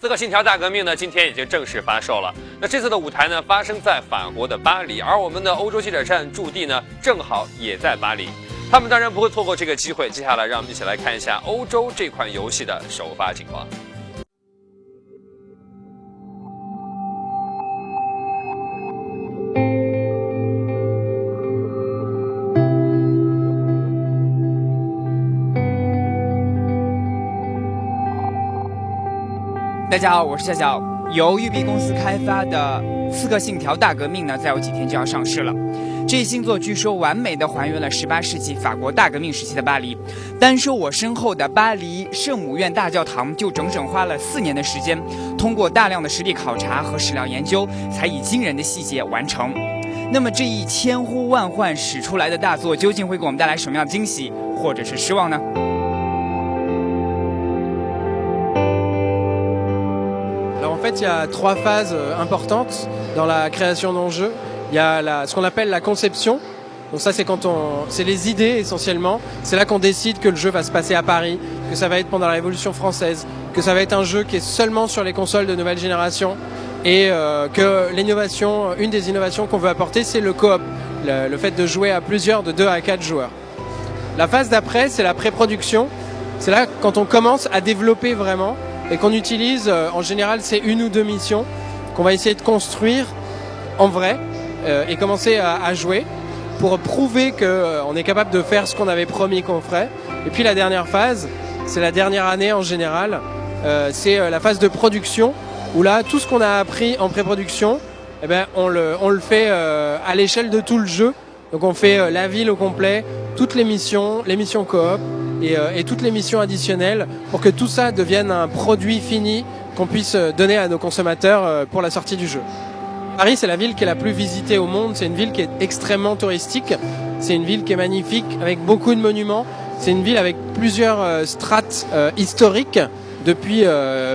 刺客信条大革命呢，今天已经正式发售了。那这次的舞台呢，发生在法国的巴黎，而我们的欧洲记者站驻地呢，正好也在巴黎。他们当然不会错过这个机会。接下来，让我们一起来看一下欧洲这款游戏的首发情况。大家好，我是笑笑。由育碧公司开发的《刺客信条：大革命》呢，再有几天就要上市了。这一新作据说完美的还原了18世纪法国大革命时期的巴黎。单说我身后的巴黎圣母院大教堂，就整整花了4年的时间，通过大量的实地考察和史料研究，才以惊人的细节完成。那么这一千呼万唤始出来的大作，究竟会给我们带来什么样的惊喜，或者是失望呢？En fait, il y a 3 phases importantes dans la création d'un jeu. Il y a ce qu'on appelle la conception. Donc ça, c'est les idées essentiellement. C'est là qu'on décide que le jeu va se passer à Paris, que ça va être pendant la Révolution française, que ça va être un jeu qui est seulement sur les consoles de nouvelle génération et que l'innovation, une des innovations qu'on veut apporter, c'est le coop, le fait de jouer à plusieurs, de 2 à 4 joueurs. La phase d'après, c'est la pré-production. C'est là quand on commence à développer vraiment et qu'on utilise, en général, c'est 1 ou 2 missions qu'on va essayer de construire en vrai et commencer à jouer pour prouver qu'on est capable de faire ce qu'on avait promis qu'on ferait. Et puis la dernière phase, c'est la dernière année en général, c'est la phase de production où là, tout ce qu'on a appris en pré-production, eh ben, on le fait à l'échelle de tout le jeu. Donc on fait la ville au complet, toutes les missions coop, et toutes les missions additionnelles pour que tout ça devienne un produit fini qu'on puisse donner à nos consommateurs pour la sortie du jeu. Paris, c'est la ville qui est la plus visitée au monde, c'est une ville qui est extrêmement touristique, c'est une ville qui est magnifique avec beaucoup de monuments, c'est une ville avec plusieurs strates historiques depuis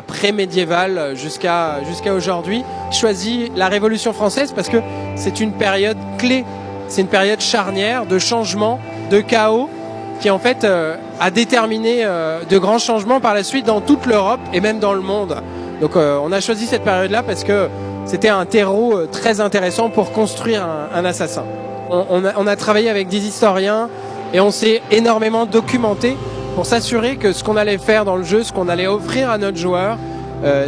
pré-médiéval jusqu'à aujourd'hui. J'ai choisi la Révolution française parce que c'est une période clé, c'est une période charnière de changement, de chaos, qui en fait a déterminé de grands changements par la suite dans toute l'Europe et même dans le monde. Donc on a choisi cette période-là parce que c'était un terreau très intéressant pour construire un assassin. On a travaillé avec des historiens et on s'est énormément documenté pour s'assurer que ce qu'on allait faire dans le jeu, ce qu'on allait offrir à notre joueur,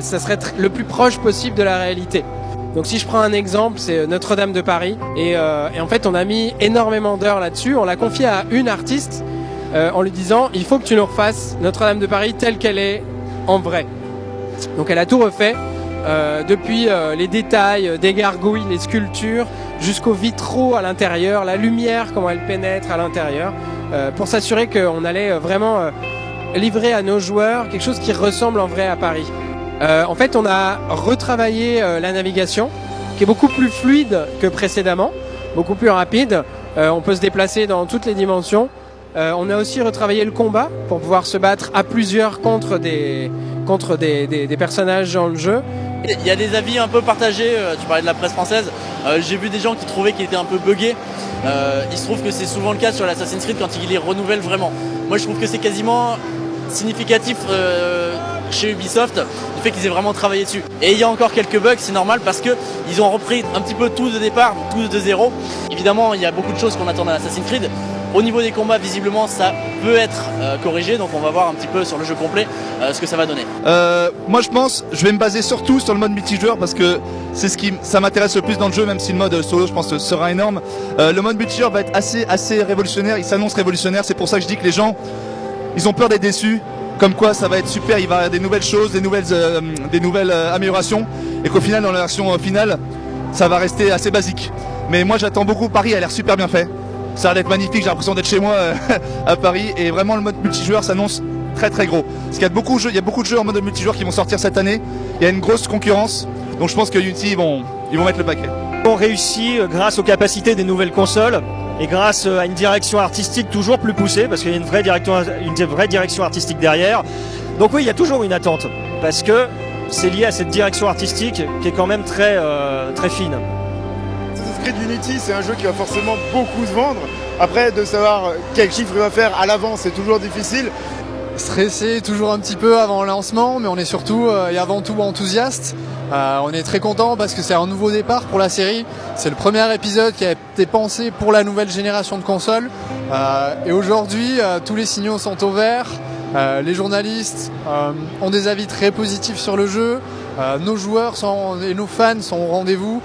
ça serait le plus proche possible de la réalité. Donc si je prends un exemple, c'est Notre-Dame de Paris et en fait on a mis énormément d'heures là-dessus. On l'a confié à une artiste en lui disant il faut que tu nous refasses Notre-Dame de Paris telle qu'elle est en vrai. Donc elle a tout refait, depuis les détails des gargouilles, les sculptures, jusqu'aux vitraux à l'intérieur, la lumière, comment elle pénètre à l'intérieur, pour s'assurer qu'on allait vraiment livrer à nos joueurs quelque chose qui ressemble en vrai à Paris. En fait, on a retravaillé la navigation, qui est beaucoup plus fluide que précédemment, beaucoup plus rapide. On peut se déplacer dans toutes les dimensions. On a aussi retravaillé le combat pour pouvoir se battre à plusieurs contre des personnages dans le jeu. Il y a des avis un peu partagés, tu parlais de la presse française, j'ai vu des gens qui trouvaient qu'il était un peu buggé. Il se trouve que c'est souvent le cas sur l'Assassin's Creed quand ils les renouvellent vraiment. Moi je trouve que c'est quasiment significatif chez Ubisoft du fait qu'ils aient vraiment travaillé dessus. Et il y a encore quelques bugs, c'est normal parce qu'ils ont repris un petit peu tout de départ, tout de zéro. Évidemment il y a beaucoup de choses qu'on attend dans Assassin's Creed. Au niveau des combats, visiblement, ça peut être corrigé, donc on va voir un petit peu sur le jeu complet ce que ça va donner. Moi je pense, je vais me baser surtout sur le mode multijoueur parce que c'est ça m'intéresse le plus dans le jeu, même si le mode solo je pense sera énorme. Le mode multijoueur va être assez révolutionnaire, il s'annonce révolutionnaire, c'est pour ça que je dis que les gens, ils ont peur d'être déçus. Comme quoi ça va être super, il va y avoir des nouvelles choses, des nouvelles améliorations, et qu'au final dans la version finale, ça va rester assez basique. Mais moi j'attends beaucoup, Paris a l'air super bien fait. Ça a l'air d'être magnifique, j'ai l'impression d'être chez moi à Paris, et vraiment le mode multijoueur s'annonce très gros. Parce qu'il y a beaucoup de jeux en mode multijoueur qui vont sortir cette année, il y a une grosse concurrence, donc je pense que Unity ils vont mettre le paquet. On réussit grâce aux capacités des nouvelles consoles et grâce à une direction artistique toujours plus poussée, parce qu'il y a une vraie direction artistique derrière. Donc oui, il y a toujours une attente, parce que c'est lié à cette direction artistique qui est quand même très fine. Assassin's Creed Unity, c'est un jeu qui va forcément beaucoup se vendre. Après, de savoir quel chiffre il va faire à l'avance, c'est toujours difficile. Stressé toujours un petit peu avant le lancement, mais on est surtout et avant tout enthousiaste. On est très content parce que c'est un nouveau départ pour la série. C'est le premier épisode qui a été pensé pour la nouvelle génération de consoles. Et aujourd'hui, tous les signaux sont au vert. Les journalistes ont des avis très positifs sur le jeu. Nos joueurs et nos fans sont au rendez-vous.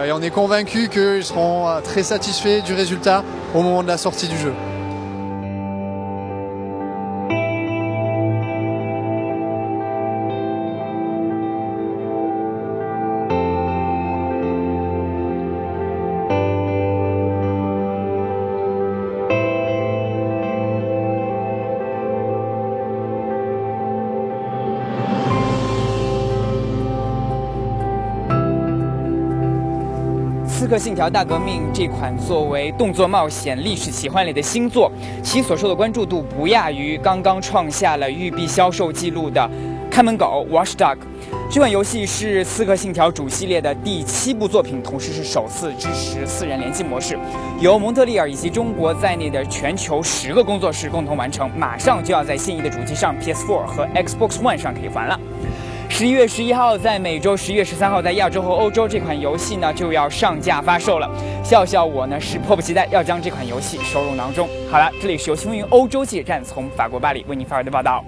Et on est convaincus qu'ils seront très satisfaits du résultat au moment de la sortie du jeu.《刺客信条：大革命》这款作为动作冒险、历史奇幻类的新作，其所受的关注度不亚于刚刚创下了育碧销售纪录的《看门狗》Watch Dog。这款游戏是《刺客信条》主系列的第7部作品，同时是首次支持4人联机模式，由蒙特利尔以及中国在内的全球10个工作室共同完成，马上就要在现役的主机上 PS4 和 Xbox One 上可以玩了。11月11号在美洲，11月13号在亚洲和欧洲，这款游戏呢就要上架发售了。笑笑我呢是迫不及待要将这款游戏收入囊中。好了，这里是由新风云欧洲记者站从法国巴黎为您发回的报道。